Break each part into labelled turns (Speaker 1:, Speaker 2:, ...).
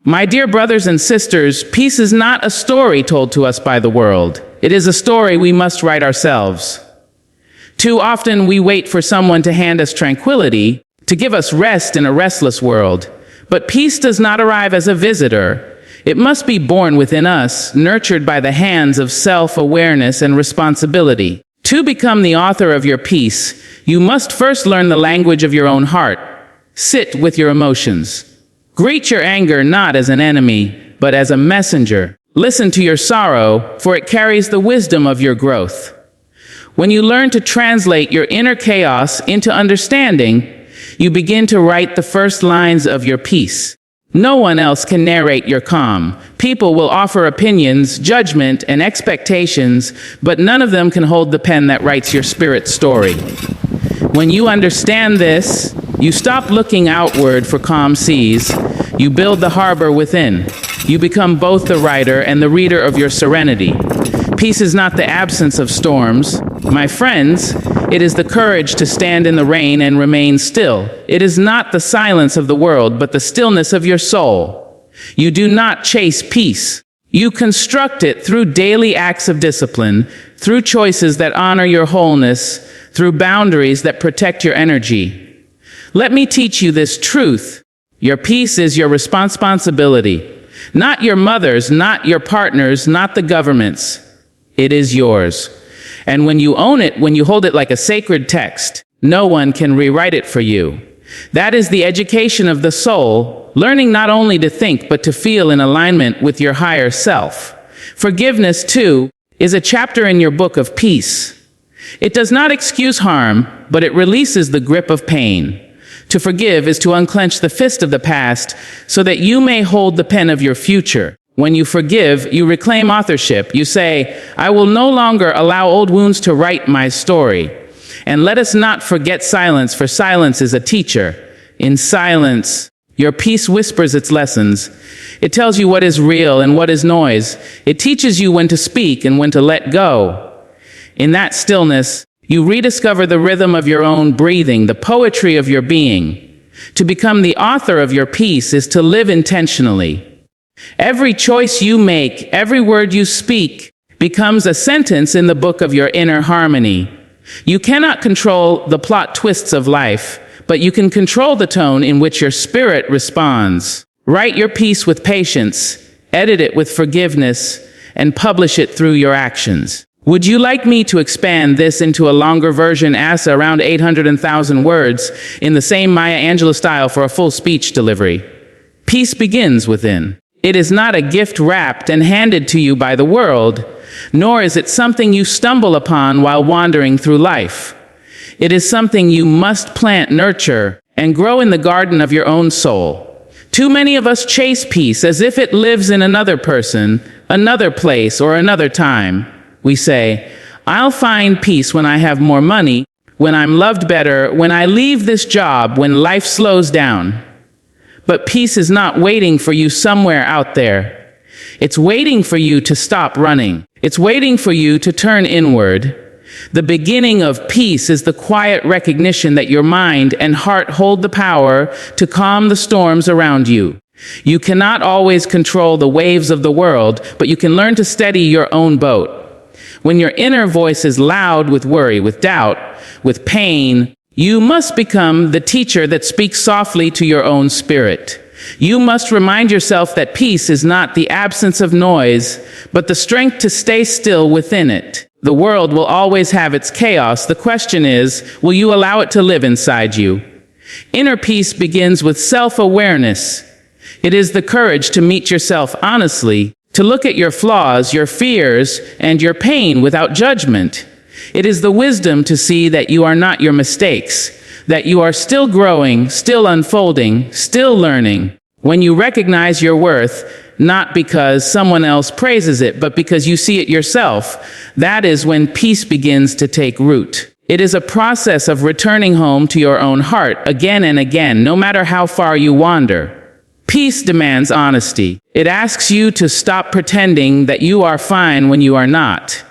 Speaker 1: My dear brothers and sisters, peace is not a story told to us by the world. It is a story we must write ourselves. Too often we wait for someone to hand us tranquility, to give us rest in a restless world. But peace does not arrive as a visitor. It must be born within us, nurtured by the hands of self-awareness and responsibility. To become the author of your peace, you must first learn the language of your own heart. Sit with your emotions. Greet your anger not as an enemy, but as a messenger. Listen to your sorrow, for it carries the wisdom of your growth. When you learn to translate your inner chaos into understanding, you begin to write the first lines of your piece. No one else can narrate your calm. People will offer opinions, judgment, and expectations, but none of them can hold the pen that writes your spirit story. When you understand this, you stop looking outward for calm seas. You build the harbor within. You become both the writer and the reader of your serenity. Peace is not the absence of storms. My friends, it is the courage to stand in the rain and remain still. It is not the silence of the world, but the stillness of your soul. You do not chase peace. You construct it through daily acts of discipline, through choices that honor your wholeness, through boundaries that protect your energy. Let me teach you this truth. Your peace is your responsibility. Not your mother's, not your partner's, not the government's. It is yours. And when you own it, when you hold it like a sacred text, no one can rewrite it for you. That is the education of the soul, learning not only to think, but to feel in alignment with your higher self. Forgiveness, too, is a chapter in your book of peace. It does not excuse harm, but it releases the grip of pain. To forgive is to unclench the fist of the past so that you may hold the pen of your future. When you forgive, you reclaim authorship. You say, I will no longer allow old wounds to write my story. And let us not forget silence, for silence is a teacher. In silence, your peace whispers its lessons. It tells you what is real and what is noise. It teaches you when to speak and when to let go. In that stillness, you rediscover the rhythm of your own breathing, the poetry of your being. To become the author of your peace is to live intentionally. Every choice you make, every word you speak, becomes a sentence in the book of your inner harmony. You cannot control the plot twists of life, but you can control the tone in which your spirit responds. Write your piece with patience, edit it with forgiveness, and publish it through your actions. Would you like me to expand this into a longer version, as around 800,000 words, in the same Maya Angelou style for a full speech delivery? Peace begins within. It is not a gift wrapped and handed to you by the world, nor is it something you stumble upon while wandering through life. It is something you must plant, nurture, and grow in the garden of your own soul. Too many of us chase peace as if it lives in another person, another place, or another time. We say, I'll find peace when I have more money, when I'm loved better, when I leave this job, when life slows down. But peace is not waiting for you somewhere out there. It's waiting for you to stop running. It's waiting for you to turn inward. The beginning of peace is the quiet recognition that your mind and heart hold the power to calm the storms around you. You cannot always control the waves of the world, but you can learn to steady your own boat. When your inner voice is loud with worry, with doubt, with pain, you must become the teacher that speaks softly to your own spirit. You must remind yourself that peace is not the absence of noise, but the strength to stay still within it. The world will always have its chaos. The question is, will you allow it to live inside you? Inner peace begins with self-awareness. It is the courage to meet yourself honestly, to look at your flaws, your fears, and your pain without judgment. It is the wisdom to see that you are not your mistakes, that you are still growing, still unfolding, still learning. When you recognize your worth, not because someone else praises it, but because you see it yourself, that is when peace begins to take root. It is a process of returning home to your own heart again and again, no matter how far you wander. Peace demands honesty. It asks you to stop pretending that you are fine when you are not.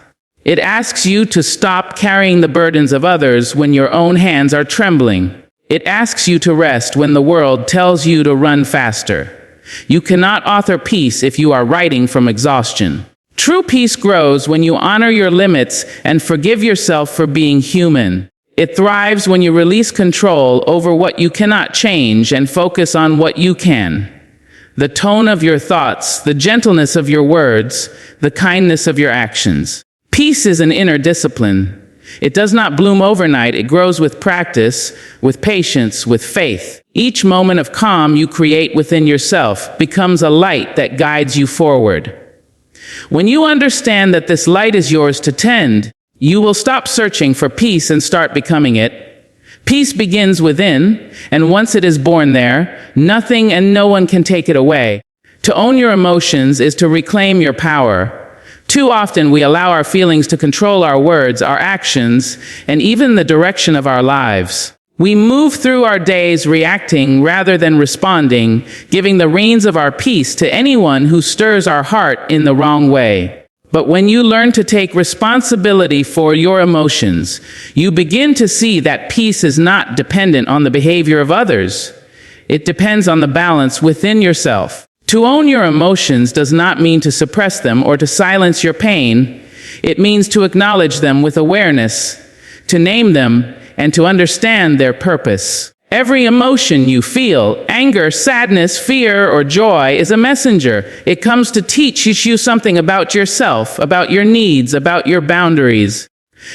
Speaker 1: It asks you to stop carrying the burdens of others when your own hands are trembling. It asks you to rest when the world tells you to run faster. You cannot author peace if you are writing from exhaustion. True peace grows when you honor your limits and forgive yourself for being human. It thrives when you release control over what you cannot change and focus on what you can. The tone of your thoughts, the gentleness of your words, the kindness of your actions. Peace is an inner discipline. It does not bloom overnight. It grows with practice, with patience, with faith. Each moment of calm you create within yourself becomes a light that guides you forward. When you understand that this light is yours to tend, you will stop searching for peace and start becoming it. Peace begins within, and once it is born there, nothing and no one can take it away. To own your emotions is to reclaim your power. Too often we allow our feelings to control our words, our actions, and even the direction of our lives. We move through our days reacting rather than responding, giving the reins of our peace to anyone who stirs our heart in the wrong way. But when you learn to take responsibility for your emotions, you begin to see that peace is not dependent on the behavior of others. It depends on the balance within yourself. To own your emotions does not mean to suppress them or to silence your pain. It means to acknowledge them with awareness, to name them, and to understand their purpose. Every emotion you feel, anger, sadness, fear, or joy, is a messenger. It comes to teach you something about yourself, about your needs, about your boundaries.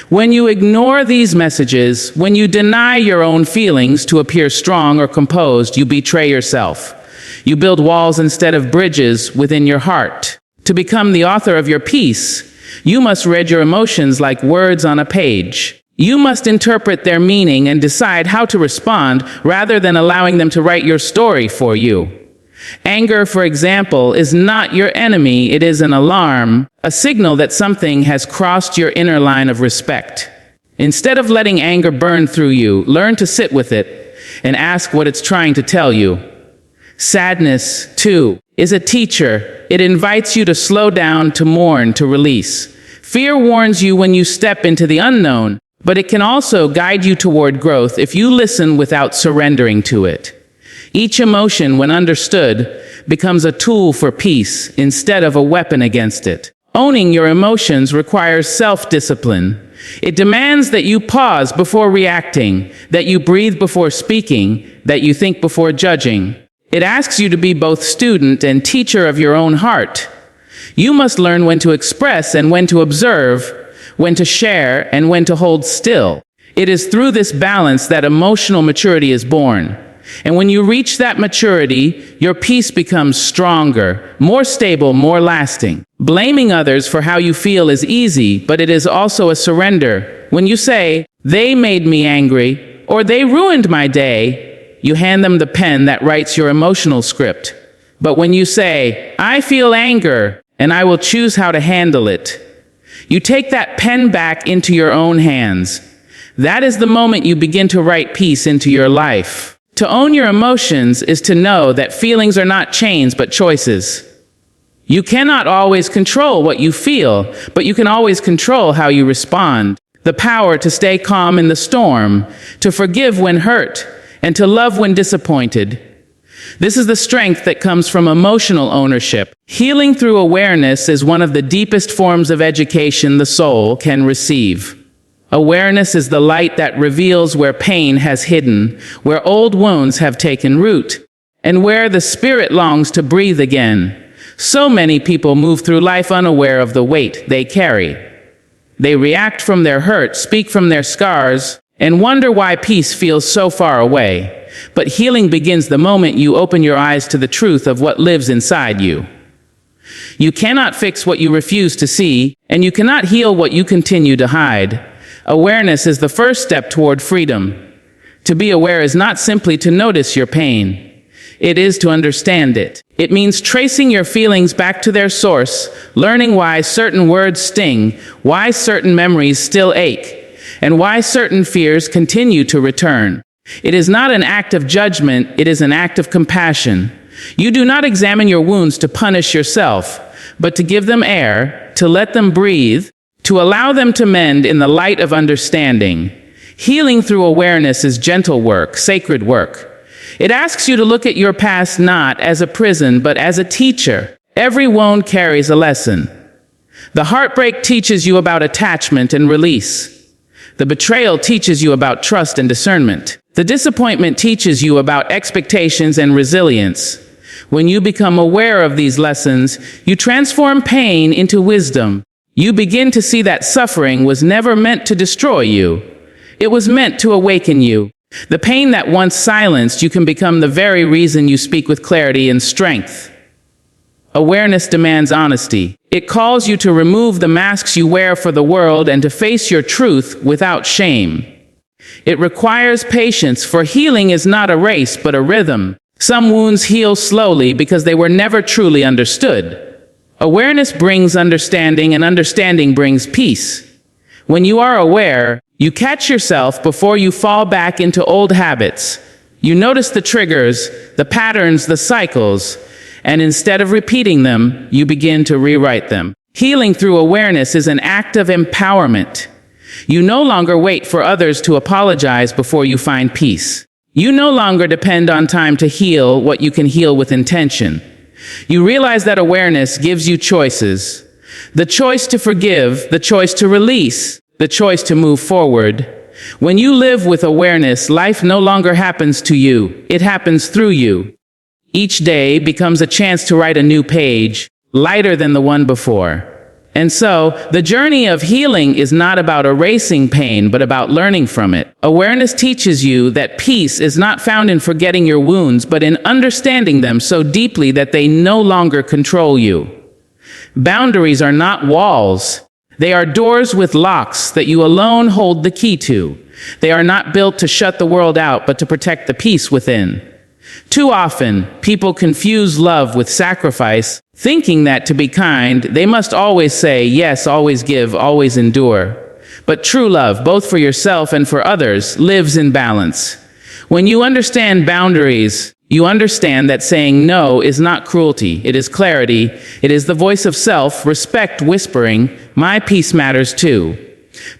Speaker 1: When you ignore these messages, when you deny your own feelings to appear strong or composed, you betray yourself. You build walls instead of bridges within your heart. To become the author of your peace, you must read your emotions like words on a page. You must interpret their meaning and decide how to respond rather than allowing them to write your story for you. Anger, for example, is not your enemy. It is an alarm, a signal that something has crossed your inner line of respect. Instead of letting anger burn through you, learn to sit with it and ask what it's trying to tell you. Sadness, too, is a teacher. It invites you to slow down, to mourn, to release. Fear warns you when you step into the unknown, but it can also guide you toward growth if you listen without surrendering to it. Each emotion, when understood, becomes a tool for peace instead of a weapon against it. Owning your emotions requires self-discipline. It demands that you pause before reacting, that you breathe before speaking, that you think before judging. It asks you to be both student and teacher of your own heart. You must learn when to express and when to observe, when to share and when to hold still. It is through this balance that emotional maturity is born. And when you reach that maturity, your peace becomes stronger, more stable, more lasting. Blaming others for how you feel is easy, but it is also a surrender. When you say, "They made me angry," or "They ruined my day," you hand them the pen that writes your emotional script. But when you say, "I feel anger, and I will choose how to handle it," you take that pen back into your own hands. That is the moment you begin to write peace into your life. To own your emotions is to know that feelings are not chains but choices. You cannot always control what you feel, but you can always control how you respond. The power to stay calm in the storm, to forgive when hurt, and to love when disappointed. This is the strength that comes from emotional ownership. Healing through awareness is one of the deepest forms of education the soul can receive. Awareness is the light that reveals where pain has hidden, where old wounds have taken root, and where the spirit longs to breathe again. So many people move through life unaware of the weight they carry. They react from their hurt, speak from their scars, and wonder why peace feels so far away. But healing begins the moment you open your eyes to the truth of what lives inside you. You cannot fix what you refuse to see, and you cannot heal what you continue to hide. Awareness is the first step toward freedom. To be aware is not simply to notice your pain. It is to understand it. It means tracing your feelings back to their source, learning why certain words sting, why certain memories still ache, and why certain fears continue to return. It is not an act of judgment, it is an act of compassion. You do not examine your wounds to punish yourself, but to give them air, to let them breathe, to allow them to mend in the light of understanding. Healing through awareness is gentle work, sacred work. It asks you to look at your past not as a prison, but as a teacher. Every wound carries a lesson. The heartbreak teaches you about attachment and release. The betrayal teaches you about trust and discernment. The disappointment teaches you about expectations and resilience. When you become aware of these lessons, you transform pain into wisdom. You begin to see that suffering was never meant to destroy you. It was meant to awaken you. The pain that once silenced you can become the very reason you speak with clarity and strength. Awareness demands honesty. It calls you to remove the masks you wear for the world and to face your truth without shame. It requires patience, for healing is not a race but a rhythm. Some wounds heal slowly because they were never truly understood. Awareness brings understanding, and understanding brings peace. When you are aware, you catch yourself before you fall back into old habits. You notice the triggers, the patterns, the cycles, and instead of repeating them, you begin to rewrite them. Healing through awareness is an act of empowerment. You no longer wait for others to apologize before you find peace. You no longer depend on time to heal what you can heal with intention. You realize that awareness gives you choices. The choice to forgive, the choice to release, the choice to move forward. When you live with awareness, life no longer happens to you. It happens through you. Each day becomes a chance to write a new page, lighter than the one before. And so, the journey of healing is not about erasing pain, but about learning from it. Awareness teaches you that peace is not found in forgetting your wounds, but in understanding them so deeply that they no longer control you. Boundaries are not walls. They are doors with locks that you alone hold the key to. They are not built to shut the world out, but to protect the peace within. Too often, people confuse love with sacrifice, thinking that to be kind, they must always say yes, always give, always endure. But true love, both for yourself and for others, lives in balance. When you understand boundaries, you understand that saying no is not cruelty, it is clarity, it is the voice of self-respect whispering, my peace matters too.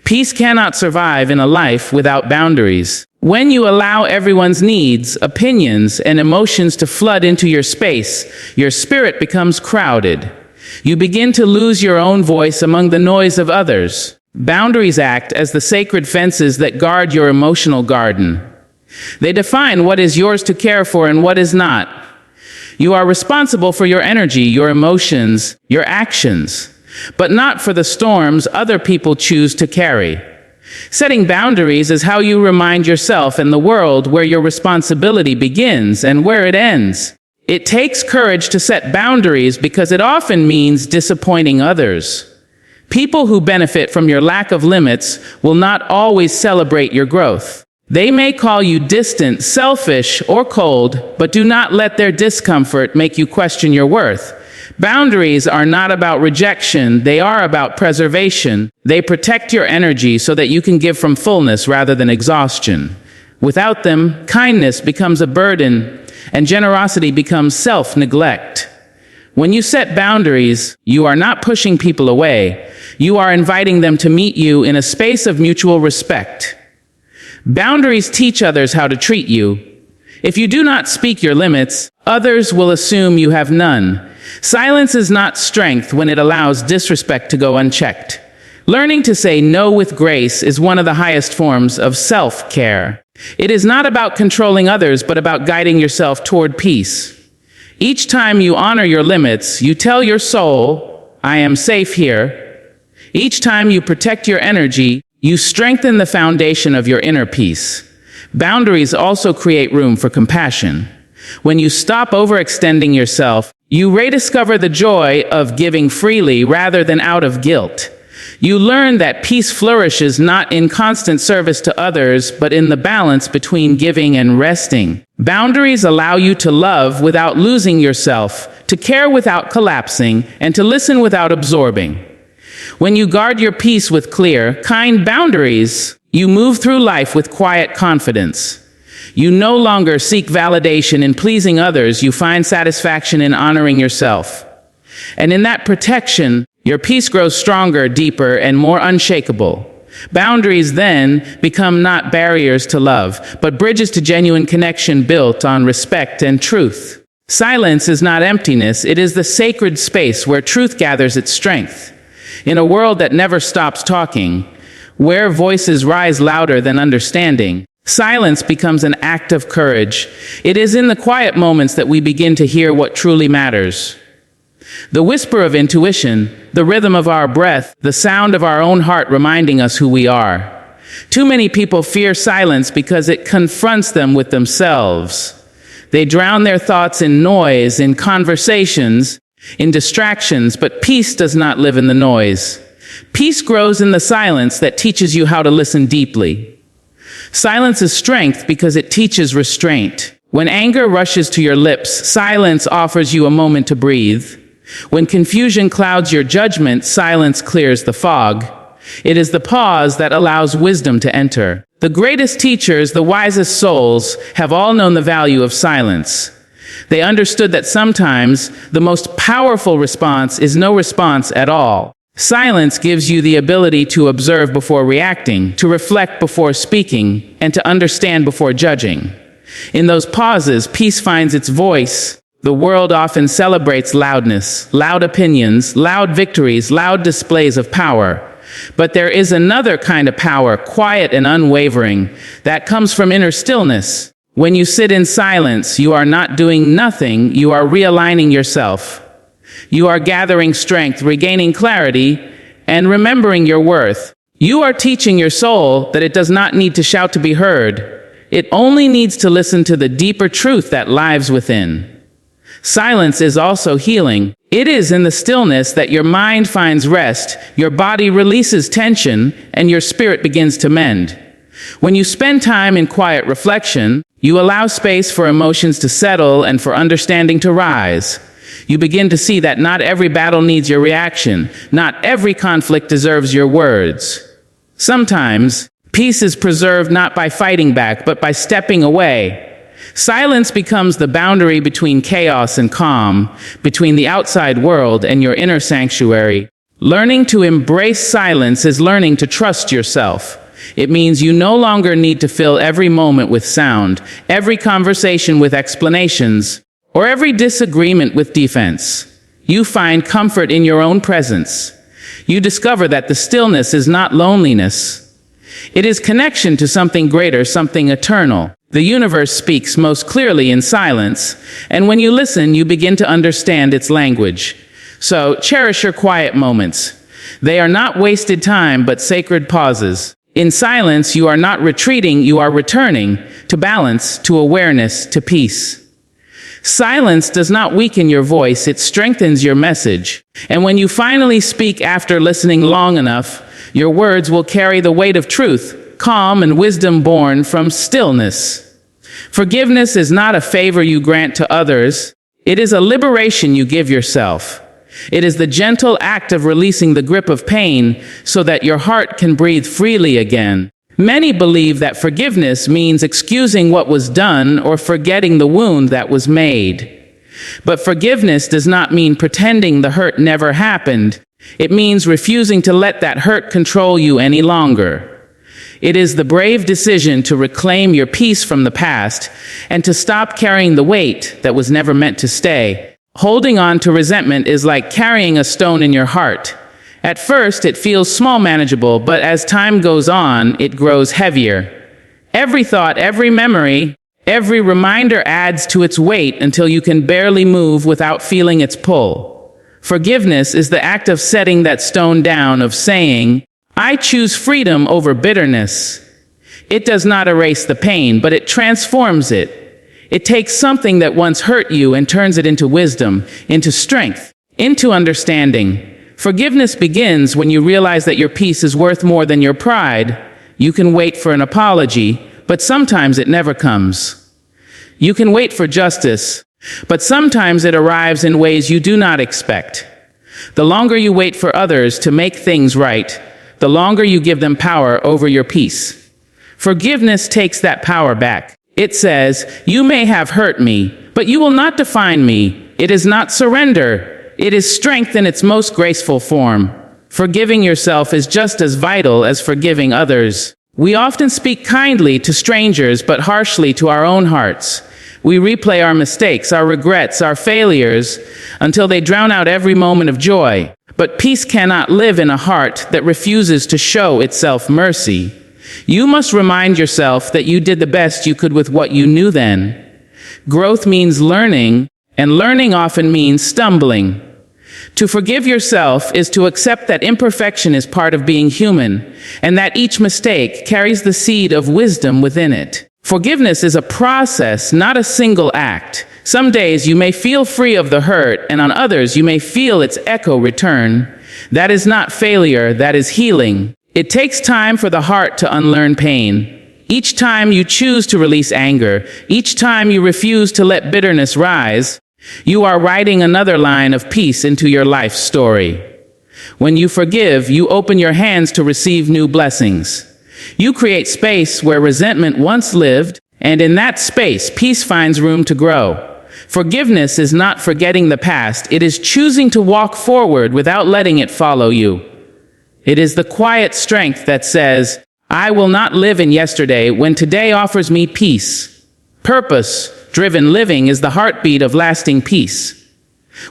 Speaker 1: Peace cannot survive in a life without boundaries. When you allow everyone's needs, opinions, and emotions to flood into your space, your spirit becomes crowded. You begin to lose your own voice among the noise of others. Boundaries act as the sacred fences that guard your emotional garden. They define what is yours to care for and what is not. You are responsible for your energy, your emotions, your actions, but not for the storms other people choose to carry. Setting boundaries is how you remind yourself and the world where your responsibility begins and where it ends. It takes courage to set boundaries because it often means disappointing others. People who benefit from your lack of limits will not always celebrate your growth. They may call you distant, selfish, or cold, but do not let their discomfort make you question your worth. Boundaries are not about rejection, they are about preservation. They protect your energy so that you can give from fullness rather than exhaustion. Without them, kindness becomes a burden, and generosity becomes self-neglect. When you set boundaries, you are not pushing people away. You are inviting them to meet you in a space of mutual respect. Boundaries teach others how to treat you. If you do not speak your limits, others will assume you have none. Silence is not strength when it allows disrespect to go unchecked. Learning to say no with grace is one of the highest forms of self-care. It is not about controlling others, but about guiding yourself toward peace. Each time you honor your limits, you tell your soul, I am safe here. Each time you protect your energy, you strengthen the foundation of your inner peace. Boundaries also create room for compassion. When you stop overextending yourself, you rediscover the joy of giving freely rather than out of guilt. You learn that peace flourishes not in constant service to others, but in the balance between giving and resting. Boundaries allow you to love without losing yourself, to care without collapsing, and to listen without absorbing. When you guard your peace with clear, kind boundaries, you move through life with quiet confidence. You no longer seek validation in pleasing others, you find satisfaction in honoring yourself. And in that protection, your peace grows stronger, deeper, and more unshakable. Boundaries then become not barriers to love, but bridges to genuine connection built on respect and truth. Silence is not emptiness, it is the sacred space where truth gathers its strength. In a world that never stops talking, where voices rise louder than understanding, silence becomes an act of courage. It is in the quiet moments that we begin to hear what truly matters. The whisper of intuition, the rhythm of our breath, the sound of our own heart reminding us who we are. Too many people fear silence because it confronts them with themselves. They drown their thoughts in noise, in conversations, in distractions, but peace does not live in the noise. Peace grows in the silence that teaches you how to listen deeply. Silence is strength because it teaches restraint. When anger rushes to your lips, silence offers you a moment to breathe. When confusion clouds your judgment, silence clears the fog. It is the pause that allows wisdom to enter. The greatest teachers, the wisest souls, have all known the value of silence. They understood that sometimes the most powerful response is no response at all. Silence gives you the ability to observe before reacting, to reflect before speaking, and to understand before judging. In those pauses, peace finds its voice. The world often celebrates loudness, loud opinions, loud victories, loud displays of power. But there is another kind of power, quiet and unwavering, that comes from inner stillness. When you sit in silence, you are not doing nothing, you are realigning yourself. You are gathering strength, regaining clarity, and remembering your worth. You are teaching your soul that it does not need to shout to be heard. It only needs to listen to the deeper truth that lives within. Silence is also healing. It is in the stillness that your mind finds rest, your body releases tension, and your spirit begins to mend. When you spend time in quiet reflection, you allow space for emotions to settle and for understanding to rise. You begin to see that not every battle needs your reaction. Not every conflict deserves your words. Sometimes, peace is preserved not by fighting back, but by stepping away. Silence becomes the boundary between chaos and calm, between the outside world and your inner sanctuary. Learning to embrace silence is learning to trust yourself. It means you no longer need to fill every moment with sound, every conversation with explanations, or every disagreement with defense. You find comfort in your own presence. You discover that the stillness is not loneliness. It is connection to something greater, something eternal. The universe speaks most clearly in silence, and when you listen, you begin to understand its language. So, cherish your quiet moments. They are not wasted time, but sacred pauses. In silence, you are not retreating, you are returning to balance, to awareness, to peace. Silence does not weaken your voice, it strengthens your message. And when you finally speak after listening long enough, your words will carry the weight of truth, calm and wisdom born from stillness. Forgiveness is not a favor you grant to others. It is a liberation you give yourself. It is the gentle act of releasing the grip of pain so that your heart can breathe freely again. Many believe that forgiveness means excusing what was done or forgetting the wound that was made. But forgiveness does not mean pretending the hurt never happened. It means refusing to let that hurt control you any longer. It is the brave decision to reclaim your peace from the past and to stop carrying the weight that was never meant to stay. Holding on to resentment is like carrying a stone in your heart. At first, it feels small, manageable, but as time goes on, it grows heavier. Every thought, every memory, every reminder adds to its weight until you can barely move without feeling its pull. Forgiveness is the act of setting that stone down, of saying, I choose freedom over bitterness. It does not erase the pain, but it transforms it. It takes something that once hurt you and turns it into wisdom, into strength, into understanding. Forgiveness begins when you realize that your peace is worth more than your pride. You can wait for an apology, but sometimes it never comes. You can wait for justice, but sometimes it arrives in ways you do not expect. The longer you wait for others to make things right, the longer you give them power over your peace. Forgiveness takes that power back. It says, you may have hurt me, but you will not define me. It is not surrender. It is strength in its most graceful form. Forgiving yourself is just as vital as forgiving others. We often speak kindly to strangers but harshly to our own hearts. We replay our mistakes, our regrets, our failures until they drown out every moment of joy. But peace cannot live in a heart that refuses to show itself mercy. You must remind yourself that you did the best you could with what you knew then. Growth means learning, and learning often means stumbling. To forgive yourself is to accept that imperfection is part of being human, and that each mistake carries the seed of wisdom within it. Forgiveness is a process, not a single act. Some days you may feel free of the hurt, and on others you may feel its echo return. That is not failure, that is healing. It takes time for the heart to unlearn pain. Each time you choose to release anger, each time you refuse to let bitterness rise, you are writing another line of peace into your life story. When you forgive, you open your hands to receive new blessings. You create space where resentment once lived, and in that space, peace finds room to grow. Forgiveness is not forgetting the past, it is choosing to walk forward without letting it follow you. It is the quiet strength that says, I will not live in yesterday when today offers me peace. Purpose-driven living is the heartbeat of lasting peace.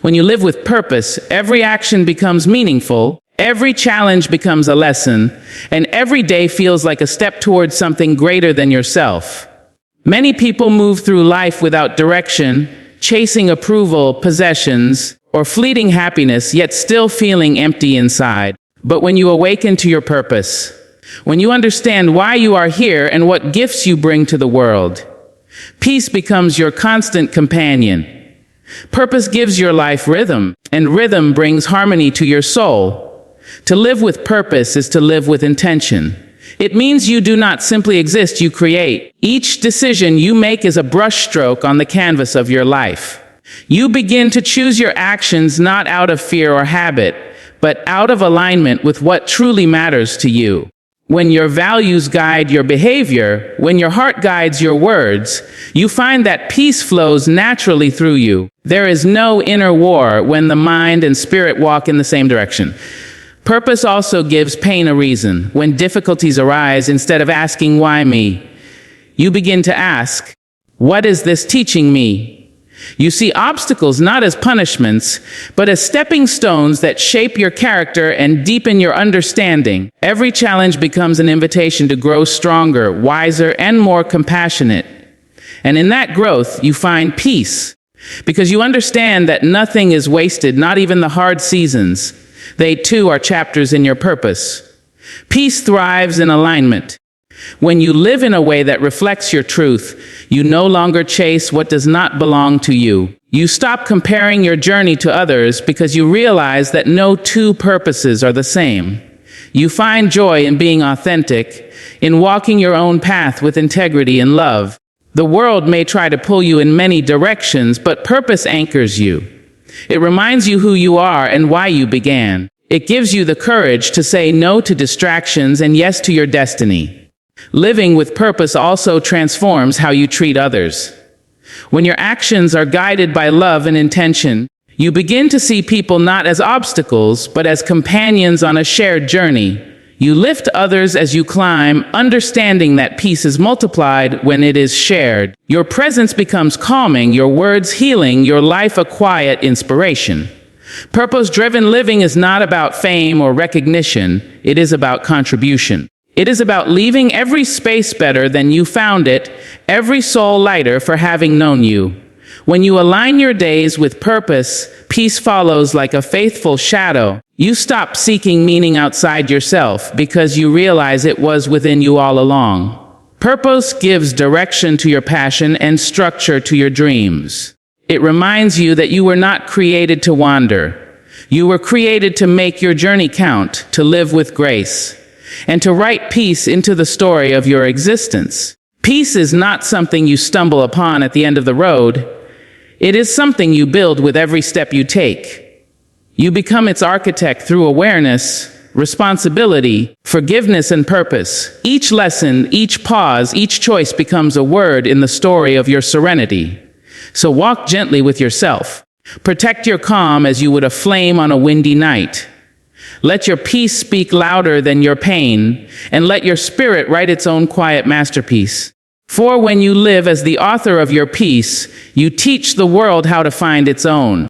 Speaker 1: When you live with purpose, every action becomes meaningful, every challenge becomes a lesson, and every day feels like a step towards something greater than yourself. Many people move through life without direction, chasing approval, possessions, or fleeting happiness, yet still feeling empty inside. But when you awaken to your purpose, when you understand why you are here and what gifts you bring to the world, peace becomes your constant companion. Purpose gives your life rhythm, and rhythm brings harmony to your soul. To live with purpose is to live with intention. It means you do not simply exist, you create. Each decision you make is a brushstroke on the canvas of your life. You begin to choose your actions not out of fear or habit, but out of alignment with what truly matters to you. When your values guide your behavior, when your heart guides your words, you find that peace flows naturally through you. There is no inner war when the mind and spirit walk in the same direction. Purpose also gives pain a reason. When difficulties arise, instead of asking, why me? You begin to ask, what is this teaching me? You see obstacles not as punishments, but as stepping stones that shape your character and deepen your understanding. Every challenge becomes an invitation to grow stronger, wiser, and more compassionate. And in that growth, you find peace, because you understand that nothing is wasted, not even the hard seasons. They too are chapters in your purpose. Peace thrives in alignment. When you live in a way that reflects your truth, you no longer chase what does not belong to you. You stop comparing your journey to others because you realize that no two purposes are the same. You find joy in being authentic, in walking your own path with integrity and love. The world may try to pull you in many directions, but purpose anchors you. It reminds you who you are and why you began. It gives you the courage to say no to distractions and yes to your destiny. Living with purpose also transforms how you treat others. When your actions are guided by love and intention, you begin to see people not as obstacles, but as companions on a shared journey. You lift others as you climb, understanding that peace is multiplied when it is shared. Your presence becomes calming, your words healing, your life a quiet inspiration. Purpose-driven living is not about fame or recognition, it is about contribution. It is about leaving every space better than you found it, every soul lighter for having known you. When you align your days with purpose, peace follows like a faithful shadow. You stop seeking meaning outside yourself because you realize it was within you all along. Purpose gives direction to your passion and structure to your dreams. It reminds you that you were not created to wander. You were created to make your journey count, to live with grace, and to write peace into the story of your existence. Peace is not something you stumble upon at the end of the road. It is something you build with every step you take. You become its architect through awareness, responsibility, forgiveness, and purpose. Each lesson, each pause, each choice becomes a word in the story of your serenity. So walk gently with yourself. Protect your calm as you would a flame on a windy night. Let your peace speak louder than your pain, and let your spirit write its own quiet masterpiece. For when you live as the author of your peace, you teach the world how to find its own.